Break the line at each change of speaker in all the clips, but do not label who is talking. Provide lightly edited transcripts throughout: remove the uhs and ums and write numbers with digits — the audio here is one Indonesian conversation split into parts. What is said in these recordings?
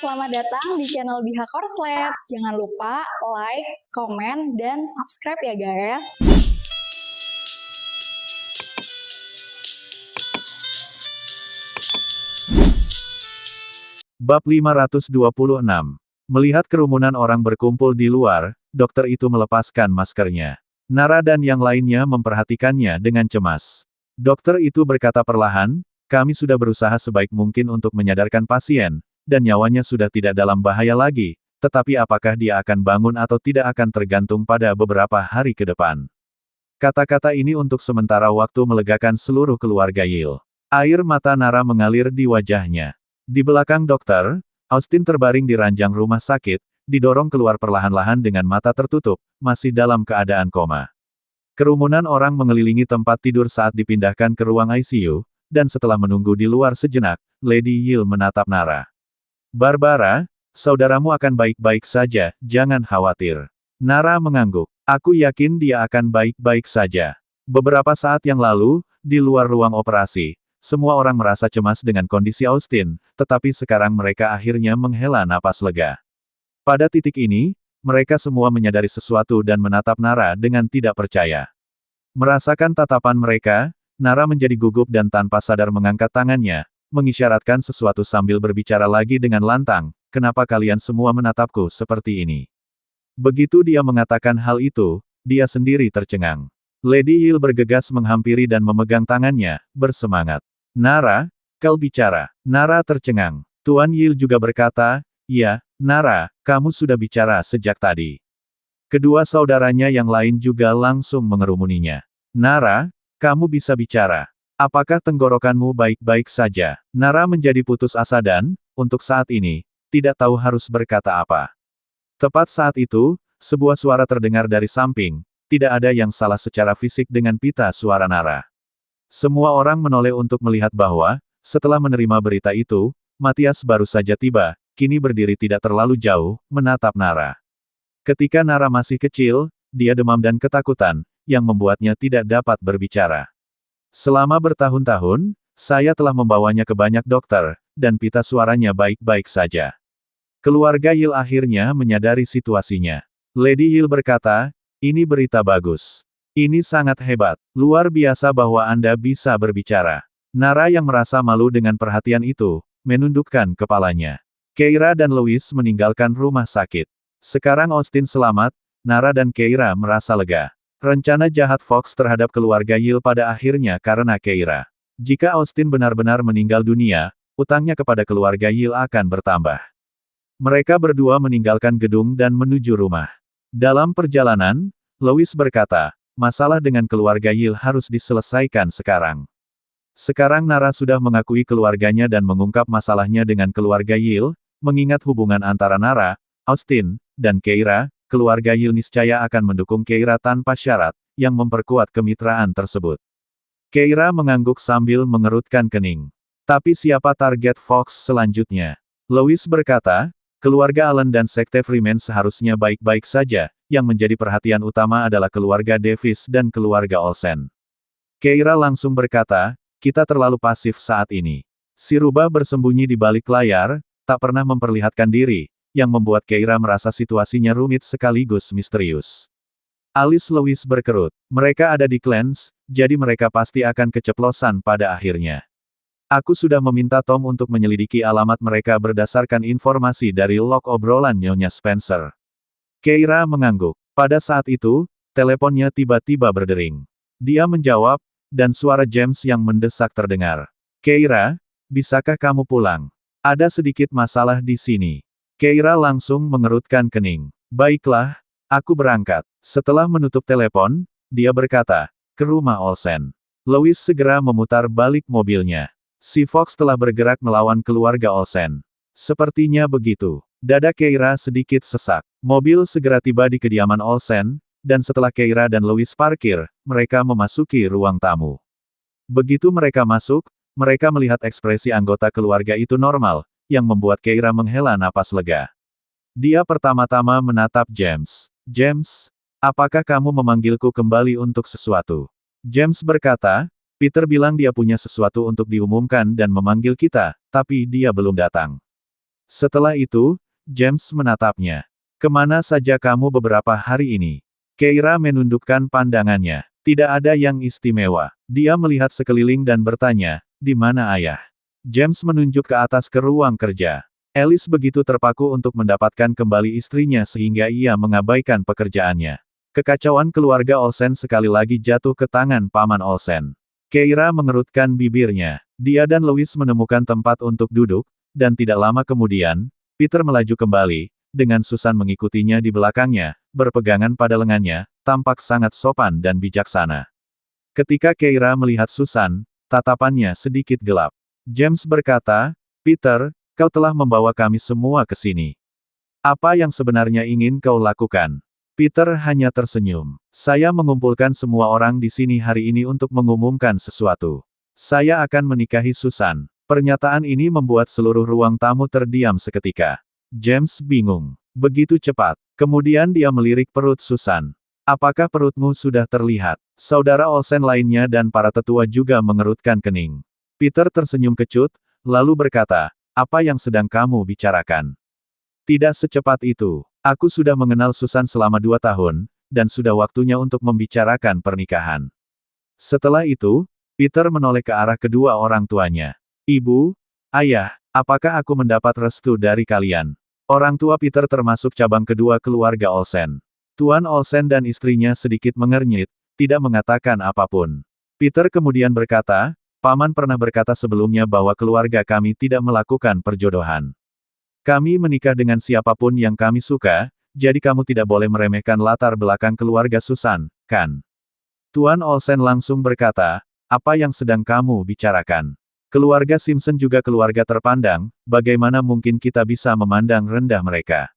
selamat datang di channel Biha Korslet. Jangan lupa like, komen, dan subscribe ya guys.
Bab 526. Melihat kerumunan orang berkumpul di luar, dokter itu melepaskan maskernya. Nara dan yang lainnya memperhatikannya dengan cemas. Dokter itu berkata perlahan, "Kami sudah berusaha sebaik mungkin untuk menyadarkan pasien, dan nyawanya sudah tidak dalam bahaya lagi, tetapi apakah dia akan bangun atau tidak akan tergantung pada beberapa hari ke depan." Kata-kata ini untuk sementara waktu melegakan seluruh keluarga Yil. Air mata Nara mengalir di wajahnya. Di belakang dokter, Austin terbaring di ranjang rumah sakit, didorong keluar perlahan-lahan dengan mata tertutup, masih dalam keadaan koma. Kerumunan orang mengelilingi tempat tidur saat dipindahkan ke ruang ICU, dan setelah menunggu di luar sejenak, Lady Yil menatap Nara. "Barbara, saudaramu akan baik-baik saja, jangan khawatir." Nara mengangguk. "Aku yakin dia akan baik-baik saja." Beberapa saat yang lalu, di luar ruang operasi, semua orang merasa cemas dengan kondisi Austin, tetapi sekarang mereka akhirnya menghela napas lega. Pada titik ini, mereka semua menyadari sesuatu dan menatap Nara dengan tidak percaya. Merasakan tatapan mereka, Nara menjadi gugup dan tanpa sadar mengangkat tangannya, mengisyaratkan sesuatu sambil berbicara lagi dengan lantang, "Kenapa kalian semua menatapku seperti ini?" Begitu dia mengatakan hal itu, dia sendiri tercengang. Lady Yil bergegas menghampiri dan memegang tangannya, bersemangat. "Nara, kau bicara." Nara tercengang. Tuan Yil juga berkata, "Ya, Nara, kamu sudah bicara sejak tadi." Kedua saudaranya yang lain juga langsung mengerumuninya. "Nara, kamu bisa bicara. Apakah tenggorokanmu baik-baik saja?" Nara menjadi putus asa dan, untuk saat ini, tidak tahu harus berkata apa. Tepat saat itu, sebuah suara terdengar dari samping. Tidak ada yang salah secara fisik dengan pita suara Nara. Semua orang menoleh untuk melihat bahwa, setelah menerima berita itu, Matias baru saja tiba, kini berdiri tidak terlalu jauh, menatap Nara. Ketika Nara masih kecil, dia demam dan ketakutan, yang membuatnya tidak dapat berbicara. "Selama bertahun-tahun, saya telah membawanya ke banyak dokter, dan pita suaranya baik-baik saja." Keluarga Yil akhirnya menyadari situasinya. Lady Yil berkata, "Ini berita bagus. Ini sangat hebat. Luar biasa bahwa Anda bisa berbicara." Nara yang merasa malu dengan perhatian itu, menundukkan kepalanya. Keira dan Louis meninggalkan rumah sakit. Sekarang Austin selamat, Nara dan Keira merasa lega. Rencana jahat Fox terhadap keluarga Yil pada akhirnya karena Keira. Jika Austin benar-benar meninggal dunia, utangnya kepada keluarga Yil akan bertambah. Mereka berdua meninggalkan gedung dan menuju rumah. Dalam perjalanan, Louis berkata, "Masalah dengan keluarga Yil harus diselesaikan sekarang." Sekarang Nara sudah mengakui keluarganya dan mengungkap masalahnya dengan keluarga Yil, mengingat hubungan antara Nara, Austin, dan Keira, keluarga Yil niscaya akan mendukung Keira tanpa syarat, yang memperkuat kemitraan tersebut. Keira mengangguk sambil mengerutkan kening. Tapi siapa target Fox selanjutnya? Louis berkata, "Keluarga Allen dan Sekte Freeman seharusnya baik-baik saja, yang menjadi perhatian utama adalah keluarga Davis dan keluarga Olsen." Keira langsung berkata, "Kita terlalu pasif saat ini." Si rubah bersembunyi di balik layar, tak pernah memperlihatkan diri, yang membuat Keira merasa situasinya rumit sekaligus misterius. Alis Louis berkerut. Mereka ada di Clans, jadi mereka pasti akan keceplosan pada akhirnya. "Aku sudah meminta Tom untuk menyelidiki alamat mereka berdasarkan informasi dari log obrolan Nyonya Spencer." Keira mengangguk. Pada saat itu, teleponnya tiba-tiba berdering. Dia menjawab, dan suara James yang mendesak terdengar. "Keira, bisakah kamu pulang? Ada sedikit masalah di sini." Keira langsung mengerutkan kening. "Baiklah, aku berangkat." Setelah menutup telepon, dia berkata, "Ke rumah Olsen." Louis segera memutar balik mobilnya. Si Fox telah bergerak melawan keluarga Olsen. Sepertinya begitu. Dada Keira sedikit sesak. Mobil segera tiba di kediaman Olsen, dan setelah Keira dan Louis parkir, mereka memasuki ruang tamu. Begitu mereka masuk, mereka melihat ekspresi anggota keluarga itu normal, yang membuat Keira menghela napas lega. Dia pertama-tama menatap James. "James, apakah kamu memanggilku kembali untuk sesuatu?" James berkata, "Peter bilang dia punya sesuatu untuk diumumkan dan memanggil kita, tapi dia belum datang." Setelah itu, James menatapnya. Kemana saja kamu beberapa hari ini? Keira menundukkan pandangannya. Tidak ada yang istimewa. Dia melihat sekeliling dan bertanya, di mana ayah? James menunjuk ke atas ke ruang kerja. Alice begitu terpaku untuk mendapatkan kembali istrinya sehingga ia mengabaikan pekerjaannya. Kekacauan keluarga Olsen sekali lagi jatuh ke tangan Paman Olsen. Keira mengerutkan bibirnya. Dia dan Louis menemukan tempat untuk duduk, dan tidak lama kemudian, Peter melaju kembali, dengan Susan mengikutinya di belakangnya, berpegangan pada lengannya, tampak sangat sopan dan bijaksana. Ketika Keira melihat Susan, tatapannya sedikit gelap. James berkata, Peter, kau telah membawa kami semua ke sini. Apa yang sebenarnya ingin kau lakukan? Peter hanya tersenyum. Saya mengumpulkan semua orang di sini hari ini untuk mengumumkan sesuatu. Saya akan menikahi Susan. Pernyataan ini membuat seluruh ruang tamu terdiam seketika. James bingung. Begitu cepat. Kemudian dia melirik perut Susan. Apakah perutmu sudah terlihat? Saudara Olsen lainnya dan para tetua juga mengerutkan kening. Peter tersenyum kecut, lalu berkata, apa yang sedang kamu bicarakan? Tidak secepat itu. Aku sudah mengenal Susan selama 2 tahun, dan sudah waktunya untuk membicarakan pernikahan. Setelah itu, Peter menoleh ke arah kedua orang tuanya. Ibu, ayah, apakah aku mendapat restu dari kalian? Orang tua Peter termasuk cabang kedua keluarga Olsen. Tuan Olsen dan istrinya sedikit mengernyit, tidak mengatakan apapun. Peter kemudian berkata, Paman pernah berkata sebelumnya bahwa keluarga kami tidak melakukan perjodohan. Kami menikah dengan siapapun yang kami suka, jadi kamu tidak boleh meremehkan latar belakang keluarga Susan, kan? Tuan Olsen langsung berkata, apa yang sedang kamu bicarakan? Keluarga Simpson juga keluarga terpandang, bagaimana mungkin kita bisa memandang rendah mereka?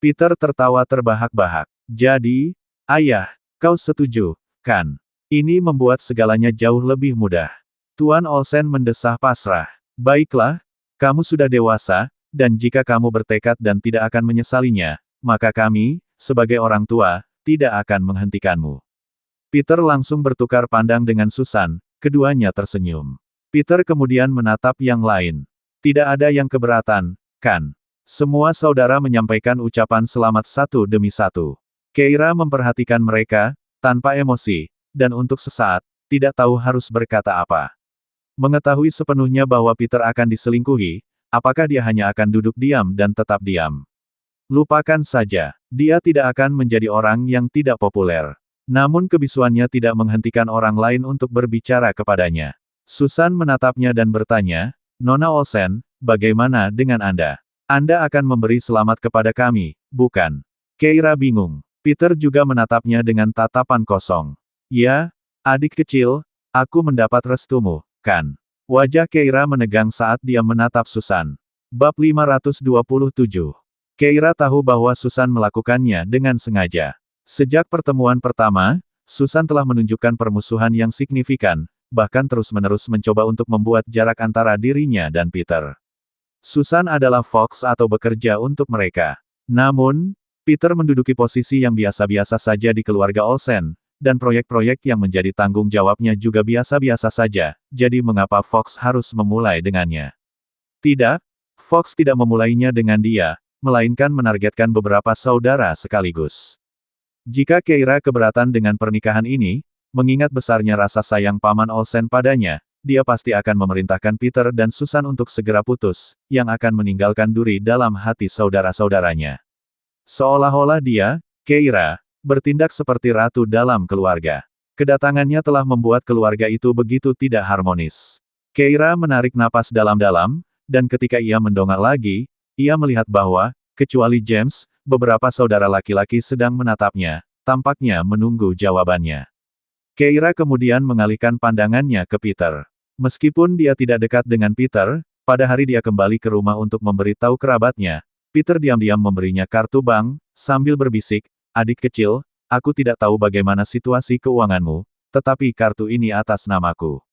Peter tertawa terbahak-bahak. Jadi, ayah, kau setuju, kan? Ini membuat segalanya jauh lebih mudah. Tuan Olsen mendesah pasrah. Baiklah, kamu sudah dewasa, dan jika kamu bertekad dan tidak akan menyesalinya, maka kami, sebagai orang tua, tidak akan menghentikanmu. Peter langsung bertukar pandang dengan Susan, keduanya tersenyum. Peter kemudian menatap yang lain. Tidak ada yang keberatan, kan? Semua saudara menyampaikan ucapan selamat satu demi satu. Keira memperhatikan mereka, tanpa emosi, dan untuk sesaat, tidak tahu harus berkata apa. Mengetahui sepenuhnya bahwa Peter akan diselingkuhi, apakah dia hanya akan duduk diam dan tetap diam? Lupakan saja, dia tidak akan menjadi orang yang tidak populer. Namun kebisuannya tidak menghentikan orang lain untuk berbicara kepadanya. Susan menatapnya dan bertanya, Nona Olsen, bagaimana dengan Anda? Anda akan memberi selamat kepada kami, bukan? Keira bingung. Peter juga menatapnya dengan tatapan kosong. Ya, adik kecil, aku mendapat restumu, kan? Wajah Keira menegang saat dia menatap Susan. Bab 527. Keira tahu bahwa Susan melakukannya dengan sengaja. Sejak pertemuan pertama, Susan telah menunjukkan permusuhan yang signifikan, bahkan terus-menerus mencoba untuk membuat jarak antara dirinya dan Peter. Susan adalah Fox atau bekerja untuk mereka. Namun, Peter menduduki posisi yang biasa-biasa saja di keluarga Olsen, dan proyek-proyek yang menjadi tanggung jawabnya juga biasa-biasa saja, jadi mengapa Fox harus memulai dengannya? Tidak, Fox tidak memulainya dengan dia, melainkan menargetkan beberapa saudara sekaligus. Jika Keira keberatan dengan pernikahan ini, mengingat besarnya rasa sayang Paman Olsen padanya, dia pasti akan memerintahkan Peter dan Susan untuk segera putus, yang akan meninggalkan duri dalam hati saudara-saudaranya. Seolah-olah dia, Keira, bertindak seperti ratu dalam keluarga. Kedatangannya telah membuat keluarga itu begitu tidak harmonis. Keira menarik napas dalam-dalam, dan ketika ia mendongak lagi, ia melihat bahwa, kecuali James, beberapa saudara laki-laki sedang menatapnya, tampaknya menunggu jawabannya. Keira kemudian mengalihkan pandangannya ke Peter. Meskipun dia tidak dekat dengan Peter, pada hari dia kembali ke rumah untuk memberitahu kerabatnya, Peter diam-diam memberinya kartu bank, sambil berbisik, adik kecil, aku tidak tahu bagaimana situasi keuanganmu, tetapi kartu ini atas namaku.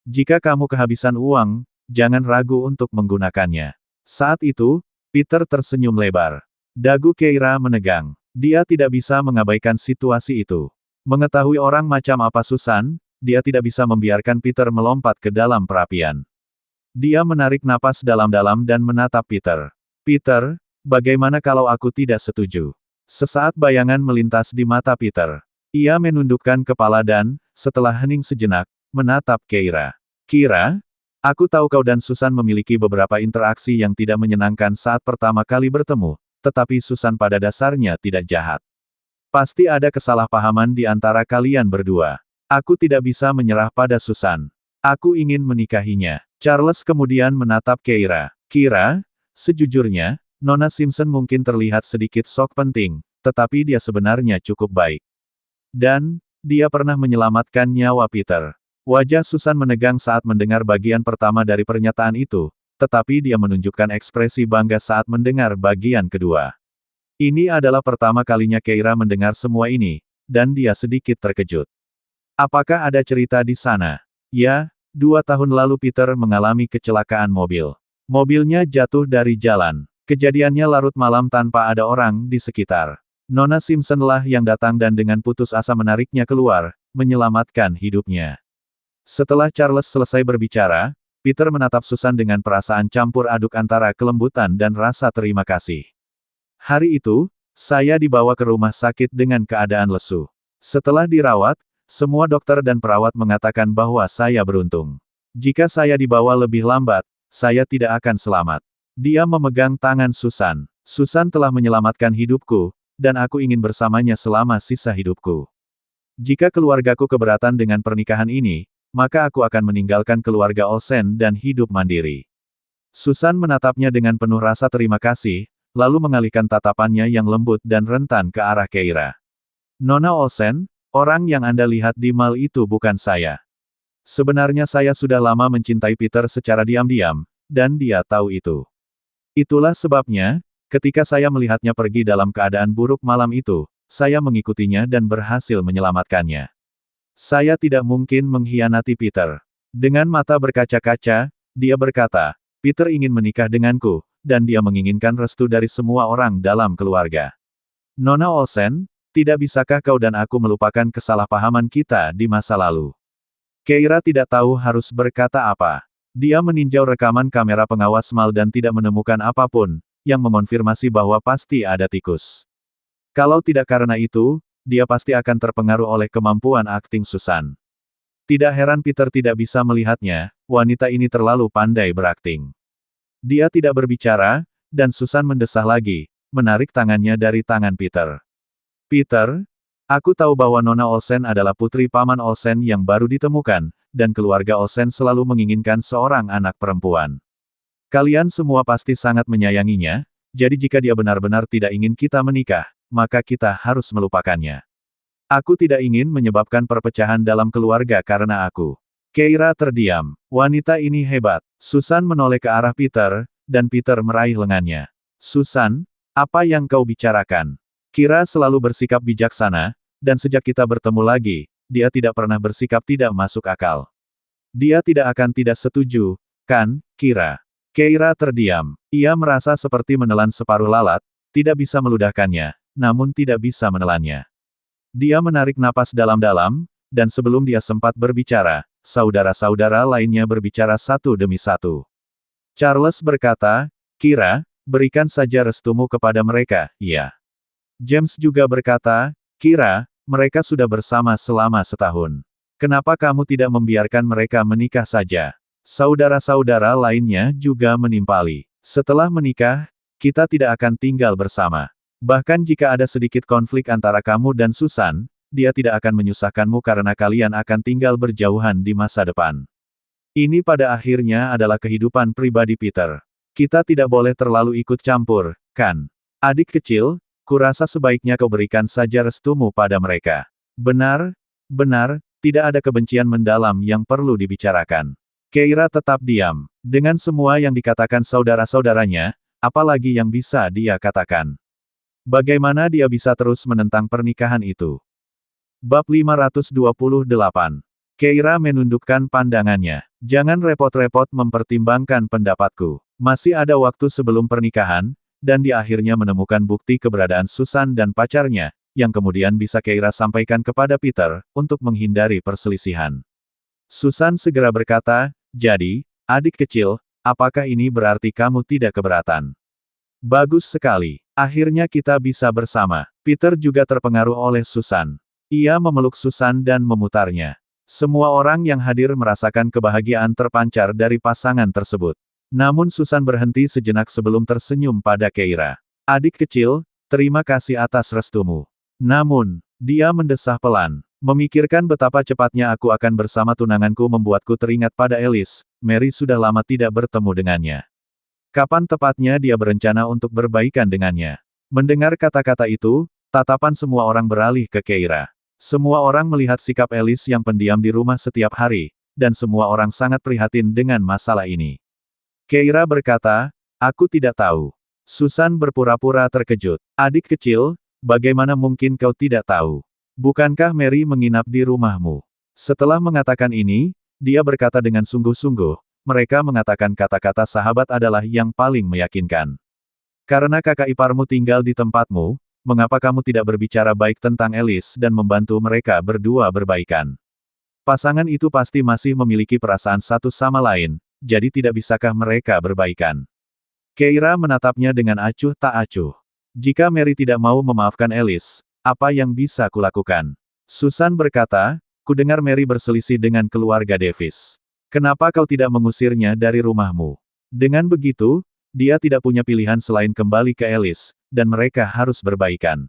Jika kamu kehabisan uang, jangan ragu untuk menggunakannya. Saat itu, Peter tersenyum lebar. Dagu Keira menegang. Dia tidak bisa mengabaikan situasi itu. Mengetahui orang macam apa Susan, dia tidak bisa membiarkan Peter melompat ke dalam perapian. Dia menarik napas dalam-dalam dan menatap Peter. Peter, bagaimana kalau aku tidak setuju? Sesaat bayangan melintas di mata Peter. Ia menundukkan kepala dan, setelah hening sejenak, menatap Keira. Kira, aku tahu kau dan Susan memiliki beberapa interaksi yang tidak menyenangkan saat pertama kali bertemu, tetapi Susan pada dasarnya tidak jahat. Pasti ada kesalahpahaman di antara kalian berdua. Aku tidak bisa menyerah pada Susan. Aku ingin menikahinya. Charles kemudian menatap Keira. Kira, sejujurnya, Nona Simpson mungkin terlihat sedikit sok penting, tetapi dia sebenarnya cukup baik. Dan, dia pernah menyelamatkan nyawa Peter. Wajah Susan menegang saat mendengar bagian pertama dari pernyataan itu, tetapi dia menunjukkan ekspresi bangga saat mendengar bagian kedua. Ini adalah pertama kalinya Keira mendengar semua ini, dan dia sedikit terkejut. Apakah ada cerita di sana? Ya, 2 tahun lalu Peter mengalami kecelakaan mobil. Mobilnya jatuh dari jalan. Kejadiannya larut malam tanpa ada orang di sekitar. Nona Simpson lah yang datang dan dengan putus asa menariknya keluar, menyelamatkan hidupnya. Setelah Charles selesai berbicara, Peter menatap Susan dengan perasaan campur aduk antara kelembutan dan rasa terima kasih. Hari itu, saya dibawa ke rumah sakit dengan keadaan lesu. Setelah dirawat, semua dokter dan perawat mengatakan bahwa saya beruntung. Jika saya dibawa lebih lambat, saya tidak akan selamat. Dia memegang tangan Susan. Susan telah menyelamatkan hidupku, dan aku ingin bersamanya selama sisa hidupku. Jika keluargaku keberatan dengan pernikahan ini, maka aku akan meninggalkan keluarga Olsen dan hidup mandiri. Susan menatapnya dengan penuh rasa terima kasih, lalu mengalihkan tatapannya yang lembut dan rentan ke arah Keira. Nona Olsen, orang yang Anda lihat di mall itu bukan saya. Sebenarnya saya sudah lama mencintai Peter secara diam-diam, dan dia tahu itu. Itulah sebabnya, ketika saya melihatnya pergi dalam keadaan buruk malam itu, saya mengikutinya dan berhasil menyelamatkannya. Saya tidak mungkin mengkhianati Peter. Dengan mata berkaca-kaca, dia berkata, Peter ingin menikah denganku, dan dia menginginkan restu dari semua orang dalam keluarga. Nona Olsen, tidak bisakah kau dan aku melupakan kesalahpahaman kita di masa lalu? Keira tidak tahu harus berkata apa. Dia meninjau rekaman kamera pengawas mal dan tidak menemukan apapun, yang mengonfirmasi bahwa pasti ada tikus. Kalau tidak karena itu, dia pasti akan terpengaruh oleh kemampuan akting Susan. Tidak heran Peter tidak bisa melihatnya, wanita ini terlalu pandai berakting. Dia tidak berbicara, dan Susan mendesah lagi, menarik tangannya dari tangan Peter. Peter, aku tahu bahwa Nona Olsen adalah putri Paman Olsen yang baru ditemukan, dan keluarga Olsen selalu menginginkan seorang anak perempuan. Kalian semua pasti sangat menyayanginya, jadi jika dia benar-benar tidak ingin kita menikah, maka kita harus melupakannya. Aku tidak ingin menyebabkan perpecahan dalam keluarga karena aku. Keira terdiam. Wanita ini hebat. Susan menoleh ke arah Peter, dan Peter meraih lengannya. Susan, apa yang kau bicarakan? Kira selalu bersikap bijaksana, dan sejak kita bertemu lagi, dia tidak pernah bersikap tidak masuk akal. Dia tidak akan tidak setuju, kan, Kira? Keira terdiam. Ia merasa seperti menelan separuh lalat, tidak bisa meludahkannya, namun tidak bisa menelannya. Dia menarik napas dalam-dalam, dan sebelum dia sempat berbicara, saudara-saudara lainnya berbicara satu demi satu. Charles berkata, Kira, berikan saja restumu kepada mereka, ya. James juga berkata, Kira, mereka sudah bersama selama setahun. Kenapa kamu tidak membiarkan mereka menikah saja? Saudara-saudara lainnya juga menimpali. Setelah menikah, kita tidak akan tinggal bersama. Bahkan jika ada sedikit konflik antara kamu dan Susan, dia tidak akan menyusahkanmu karena kalian akan tinggal berjauhan di masa depan. Ini pada akhirnya adalah kehidupan pribadi Peter. Kita tidak boleh terlalu ikut campur, kan? Adik kecil, kurasa sebaiknya kau berikan saja restumu pada mereka. Benar, benar, tidak ada kebencian mendalam yang perlu dibicarakan. Keira tetap diam. Dengan semua yang dikatakan saudara-saudaranya, apalagi yang bisa dia katakan? Bagaimana dia bisa terus menentang pernikahan itu? Bab 528. Keira menundukkan pandangannya. Jangan repot-repot mempertimbangkan pendapatku. Masih ada waktu sebelum pernikahan, dan dia akhirnya menemukan bukti keberadaan Susan dan pacarnya, yang kemudian bisa Keira sampaikan kepada Peter, untuk menghindari perselisihan. Susan segera berkata, jadi, adik kecil, apakah ini berarti kamu tidak keberatan? Bagus sekali. Akhirnya kita bisa bersama. Peter juga terpengaruh oleh Susan. Ia memeluk Susan dan memutarnya. Semua orang yang hadir merasakan kebahagiaan terpancar dari pasangan tersebut. Namun Susan berhenti sejenak sebelum tersenyum pada Keira. Adik kecil, terima kasih atas restumu. Namun, dia mendesah pelan. Memikirkan betapa cepatnya aku akan bersama tunanganku membuatku teringat pada Alice. Mary sudah lama tidak bertemu dengannya. Kapan tepatnya dia berencana untuk berbaikan dengannya? Mendengar kata-kata itu, tatapan semua orang beralih ke Keira. Semua orang melihat sikap Alice yang pendiam di rumah setiap hari, dan semua orang sangat prihatin dengan masalah ini. Keira berkata, aku tidak tahu. Susan berpura-pura terkejut. Adik kecil, bagaimana mungkin kau tidak tahu? Bukankah Mary menginap di rumahmu? Setelah mengatakan ini, dia berkata dengan sungguh-sungguh, mereka mengatakan kata-kata sahabat adalah yang paling meyakinkan. Karena kakak iparmu tinggal di tempatmu, mengapa kamu tidak berbicara baik tentang Alice dan membantu mereka berdua berbaikan? Pasangan itu pasti masih memiliki perasaan satu sama lain, jadi tidak bisakah mereka berbaikan? Keira menatapnya dengan acuh tak acuh. Jika Mary tidak mau memaafkan Alice, apa yang bisa kulakukan? Susan berkata, kudengar Mary berselisih dengan keluarga Davis. Kenapa kau tidak mengusirnya dari rumahmu? Dengan begitu, dia tidak punya pilihan selain kembali ke Alice, dan mereka harus berbaikan.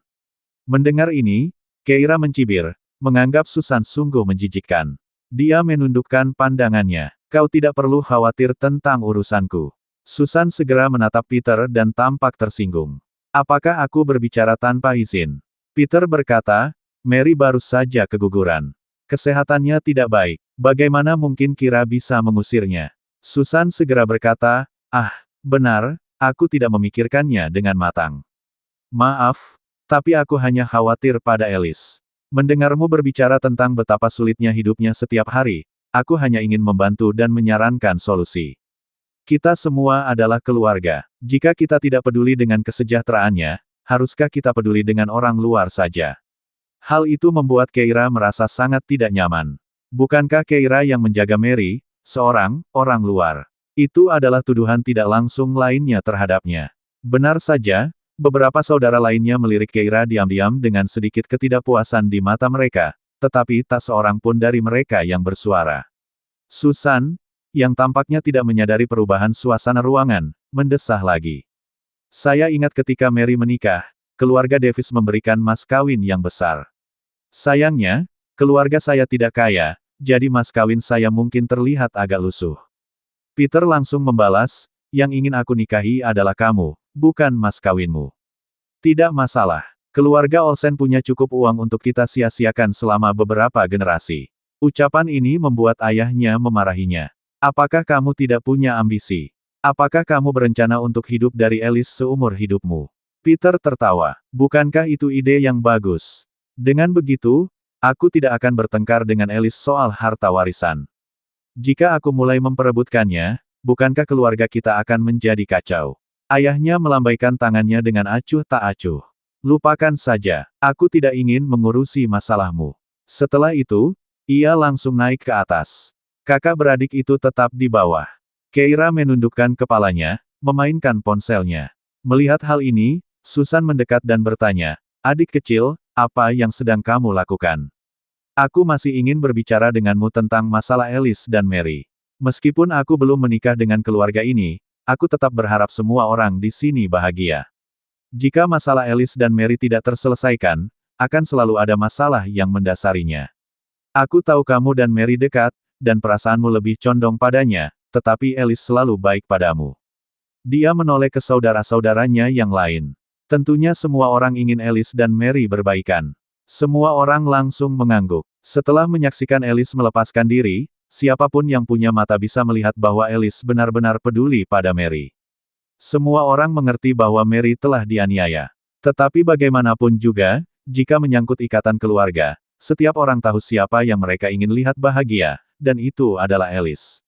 Mendengar ini, Keira mencibir, menganggap Susan sungguh menjijikkan. Dia menundukkan pandangannya. Kau tidak perlu khawatir tentang urusanku. Susan segera menatap Peter dan tampak tersinggung. Apakah aku berbicara tanpa izin? Peter berkata, Mary baru saja keguguran. Kesehatannya tidak baik. Bagaimana mungkin Kira bisa mengusirnya? Susan segera berkata, benar, aku tidak memikirkannya dengan matang. Maaf, tapi aku hanya khawatir pada Alice. Mendengarmu berbicara tentang betapa sulitnya hidupnya setiap hari, aku hanya ingin membantu dan menyarankan solusi. Kita semua adalah keluarga. Jika kita tidak peduli dengan kesejahteraannya, haruskah kita peduli dengan orang luar saja? Hal itu membuat Keira merasa sangat tidak nyaman. Bukankah Keira yang menjaga Mary, seorang orang luar? Itu adalah tuduhan tidak langsung lainnya terhadapnya. Benar saja, beberapa saudara lainnya melirik Keira diam-diam dengan sedikit ketidakpuasan di mata mereka, tetapi tak seorang pun dari mereka yang bersuara. Susan, yang tampaknya tidak menyadari perubahan suasana ruangan, mendesah lagi. Saya ingat ketika Mary menikah, keluarga Davis memberikan mas kawin yang besar. Sayangnya, keluarga saya tidak kaya, jadi mas kawin saya mungkin terlihat agak lusuh. Peter langsung membalas, yang ingin aku nikahi adalah kamu, bukan mas kawinmu. Tidak masalah. Keluarga Olsen punya cukup uang untuk kita sia-siakan selama beberapa generasi. Ucapan ini membuat ayahnya memarahinya. Apakah kamu tidak punya ambisi? Apakah kamu berencana untuk hidup dari Alice seumur hidupmu? Peter tertawa. Bukankah itu ide yang bagus? Dengan begitu, aku tidak akan bertengkar dengan Alice soal harta warisan. Jika aku mulai memperebutkannya, bukankah keluarga kita akan menjadi kacau? Ayahnya melambaikan tangannya dengan acuh tak acuh. Lupakan saja, aku tidak ingin mengurusi masalahmu. Setelah itu, ia langsung naik ke atas. Kakak beradik itu tetap di bawah. Keira menundukkan kepalanya, memainkan ponselnya. Melihat hal ini, Susan mendekat dan bertanya, adik kecil, apa yang sedang kamu lakukan? Aku masih ingin berbicara denganmu tentang masalah Alice dan Mary. Meskipun aku belum menikah dengan keluarga ini, aku tetap berharap semua orang di sini bahagia. Jika masalah Alice dan Mary tidak terselesaikan, akan selalu ada masalah yang mendasarinya. Aku tahu kamu dan Mary dekat, dan perasaanmu lebih condong padanya, tetapi Alice selalu baik padamu. Dia menoleh ke saudara-saudaranya yang lain. Tentunya semua orang ingin Alice dan Mary berbaikan. Semua orang langsung mengangguk. Setelah menyaksikan Alice melepaskan diri, siapapun yang punya mata bisa melihat bahwa Alice benar-benar peduli pada Mary. Semua orang mengerti bahwa Mary telah dianiaya. Tetapi bagaimanapun juga, jika menyangkut ikatan keluarga, setiap orang tahu siapa yang mereka ingin lihat bahagia, dan itu adalah Alice.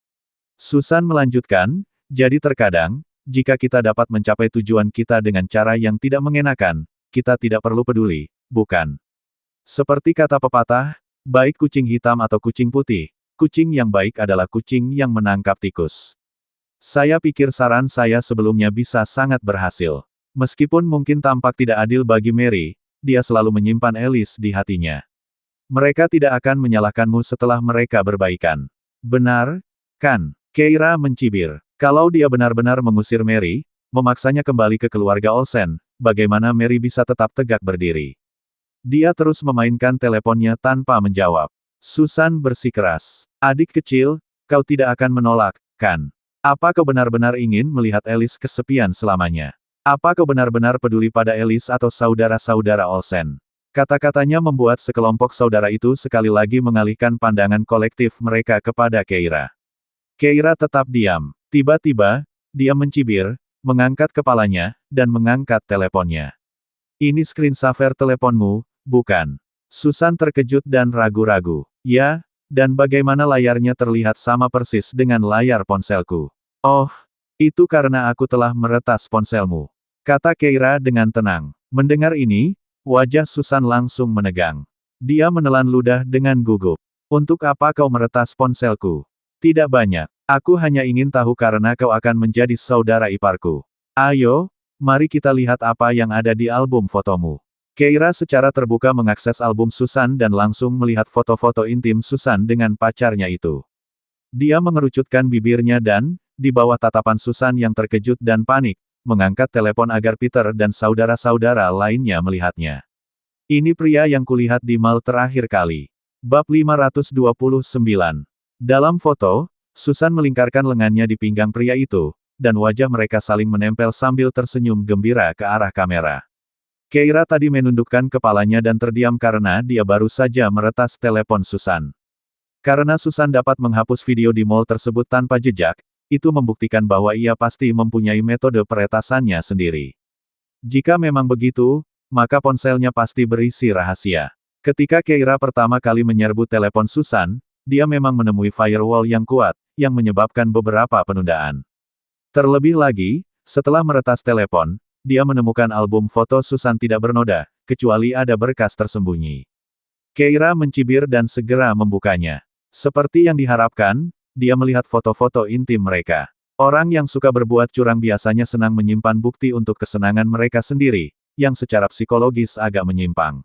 Susan melanjutkan, jadi terkadang, jika kita dapat mencapai tujuan kita dengan cara yang tidak mengenakan, kita tidak perlu peduli, bukan? Seperti kata pepatah, baik kucing hitam atau kucing putih, kucing yang baik adalah kucing yang menangkap tikus. Saya pikir saran saya sebelumnya bisa sangat berhasil. Meskipun mungkin tampak tidak adil bagi Mary, dia selalu menyimpan Alice di hatinya. Mereka tidak akan menyalahkanmu setelah mereka berbaikan. Benar, kan? Keira mencibir. Kalau dia benar-benar mengusir Mary, memaksanya kembali ke keluarga Olsen, bagaimana Mary bisa tetap tegak berdiri? Dia terus memainkan teleponnya tanpa menjawab. Susan bersikeras. Adik kecil, kau tidak akan menolak, kan? Apa kau benar-benar ingin melihat Alice kesepian selamanya? Apa kau benar-benar peduli pada Alice atau saudara-saudara Olsen? Kata-katanya membuat sekelompok saudara itu sekali lagi mengalihkan pandangan kolektif mereka kepada Keira. Keira tetap diam. Tiba-tiba, dia mencibir, mengangkat kepalanya, dan mengangkat teleponnya. Ini screensaver teleponmu, bukan? Susan terkejut dan ragu-ragu. Ya, dan bagaimana layarnya terlihat sama persis dengan layar ponselku? Oh, itu karena aku telah meretas ponselmu, kata Keira dengan tenang. Mendengar ini, wajah Susan langsung menegang. Dia menelan ludah dengan gugup. Untuk apa kau meretas ponselku? Tidak banyak. Aku hanya ingin tahu karena kau akan menjadi saudara iparku. Ayo, mari kita lihat apa yang ada di album fotomu. Keira secara terbuka mengakses album Susan dan langsung melihat foto-foto intim Susan dengan pacarnya itu. Dia mengerucutkan bibirnya dan, di bawah tatapan Susan yang terkejut dan panik, mengangkat telepon agar Peter dan saudara-saudara lainnya melihatnya. Ini pria yang kulihat di mall terakhir kali. Bab 529. Dalam foto, Susan melingkarkan lengannya di pinggang pria itu, dan wajah mereka saling menempel sambil tersenyum gembira ke arah kamera. Keira tadi menundukkan kepalanya dan terdiam karena dia baru saja meretas telepon Susan. Karena Susan dapat menghapus video di mall tersebut tanpa jejak, itu membuktikan bahwa ia pasti mempunyai metode peretasannya sendiri. Jika memang begitu, maka ponselnya pasti berisi rahasia. Ketika Keira pertama kali menyerbu telepon Susan, dia memang menemui firewall yang kuat, yang menyebabkan beberapa penundaan. Terlebih lagi, setelah meretas telepon, dia menemukan album foto Susan tidak bernoda, kecuali ada berkas tersembunyi. Keira mencibir dan segera membukanya. Seperti yang diharapkan, dia melihat foto-foto intim mereka. Orang yang suka berbuat curang biasanya senang menyimpan bukti untuk kesenangan mereka sendiri, yang secara psikologis agak menyimpang.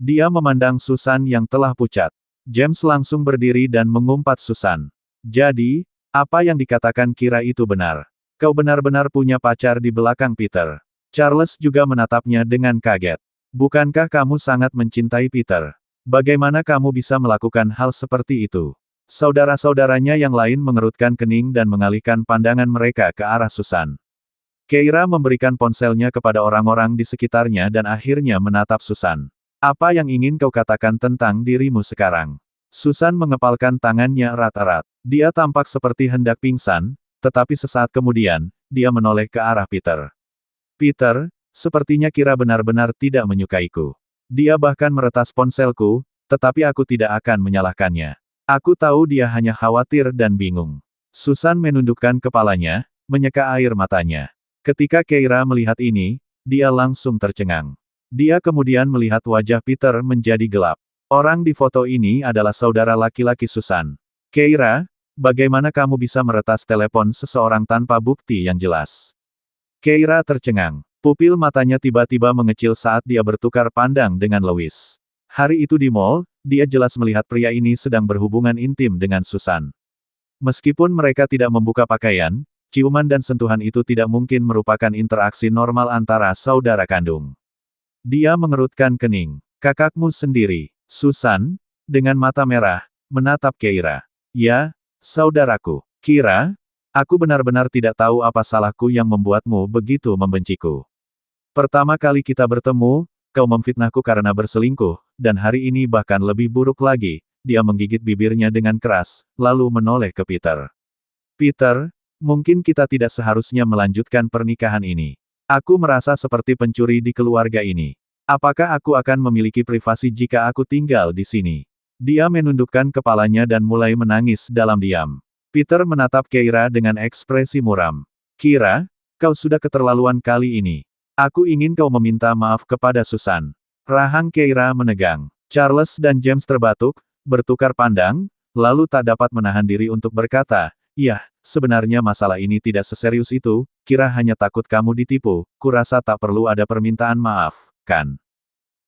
Dia memandang Susan yang telah pucat. James langsung berdiri dan mengumpat Susan. Jadi, apa yang dikatakan Kira itu benar. Kau benar-benar punya pacar di belakang Peter. Charles juga menatapnya dengan kaget. Bukankah kamu sangat mencintai Peter? Bagaimana kamu bisa melakukan hal seperti itu? Saudara-saudaranya yang lain mengerutkan kening dan mengalihkan pandangan mereka ke arah Susan. Keira memberikan ponselnya kepada orang-orang di sekitarnya dan akhirnya menatap Susan. Apa yang ingin kau katakan tentang dirimu sekarang? Susan mengepalkan tangannya erat-erat. Dia tampak seperti hendak pingsan, tetapi sesaat kemudian, dia menoleh ke arah Peter. Peter, sepertinya Kira benar-benar tidak menyukaiku. Dia bahkan meretas ponselku, tetapi aku tidak akan menyalahkannya. Aku tahu dia hanya khawatir dan bingung. Susan menundukkan kepalanya, menyeka air matanya. Ketika Keira melihat ini, dia langsung tercengang. Dia kemudian melihat wajah Peter menjadi gelap. Orang di foto ini adalah saudara laki-laki Susan. Keira, bagaimana kamu bisa meretas telepon seseorang tanpa bukti yang jelas? Keira tercengang. Pupil matanya tiba-tiba mengecil saat dia bertukar pandang dengan Louis. Hari itu di mall, dia jelas melihat pria ini sedang berhubungan intim dengan Susan. Meskipun mereka tidak membuka pakaian, ciuman dan sentuhan itu tidak mungkin merupakan interaksi normal antara saudara kandung. Dia mengerutkan kening. Kakakmu sendiri, Susan, dengan mata merah, menatap Keira. Ya, saudaraku. Kira, aku benar-benar tidak tahu apa salahku yang membuatmu begitu membenciku. Pertama kali kita bertemu, kau memfitnahku karena berselingkuh, dan hari ini bahkan lebih buruk lagi, dia menggigit bibirnya dengan keras, lalu menoleh ke Peter. Peter, mungkin kita tidak seharusnya melanjutkan pernikahan ini. Aku merasa seperti pencuri di keluarga ini. Apakah aku akan memiliki privasi jika aku tinggal di sini? Dia menundukkan kepalanya dan mulai menangis dalam diam. Peter menatap Keira dengan ekspresi muram. Kira, kau sudah keterlaluan kali ini. Aku ingin kau meminta maaf kepada Susan. Rahang Keira menegang. Charles dan James terbatuk, bertukar pandang, lalu tak dapat menahan diri untuk berkata, "Yah, sebenarnya masalah ini tidak seserius itu, Kira hanya takut kamu ditipu, kurasa tak perlu ada permintaan maaf, kan?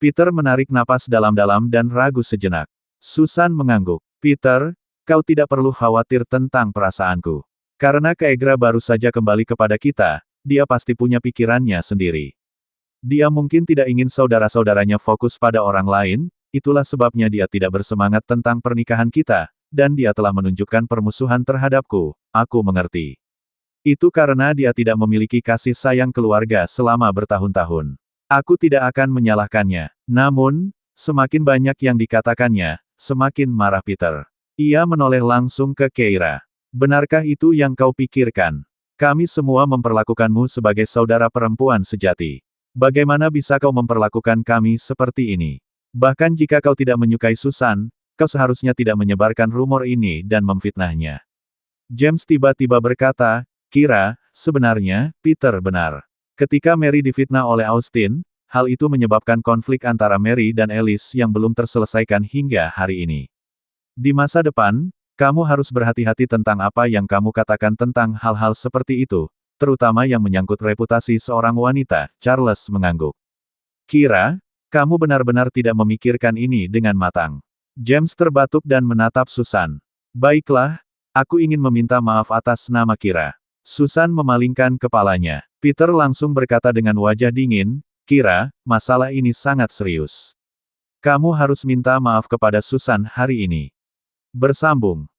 Peter menarik napas dalam-dalam dan ragu sejenak. Susan mengangguk. Peter, kau tidak perlu khawatir tentang perasaanku. Karena Kaegra baru saja kembali kepada kita, dia pasti punya pikirannya sendiri. Dia mungkin tidak ingin saudara-saudaranya fokus pada orang lain, itulah sebabnya dia tidak bersemangat tentang pernikahan kita, dan dia telah menunjukkan permusuhan terhadapku, aku mengerti. Itu karena dia tidak memiliki kasih sayang keluarga selama bertahun-tahun. Aku tidak akan menyalahkannya. Namun, semakin banyak yang dikatakannya, semakin marah Peter. Ia menoleh langsung ke Keira. Benarkah itu yang kau pikirkan? Kami semua memperlakukanmu sebagai saudara perempuan sejati. Bagaimana bisa kau memperlakukan kami seperti ini? Bahkan jika kau tidak menyukai Susan, kau seharusnya tidak menyebarkan rumor ini dan memfitnahnya. James tiba-tiba berkata, Kira, sebenarnya, Peter benar. Ketika Mary difitnah oleh Austin, hal itu menyebabkan konflik antara Mary dan Alice yang belum terselesaikan hingga hari ini. Di masa depan, kamu harus berhati-hati tentang apa yang kamu katakan tentang hal-hal seperti itu, terutama yang menyangkut reputasi seorang wanita, Charles mengangguk. Kira, kamu benar-benar tidak memikirkan ini dengan matang. James terbatuk dan menatap Susan. Baiklah, aku ingin meminta maaf atas nama Kira. Susan memalingkan kepalanya. Peter langsung berkata dengan wajah dingin, Kira, masalah ini sangat serius. Kamu harus minta maaf kepada Susan hari ini. Bersambung.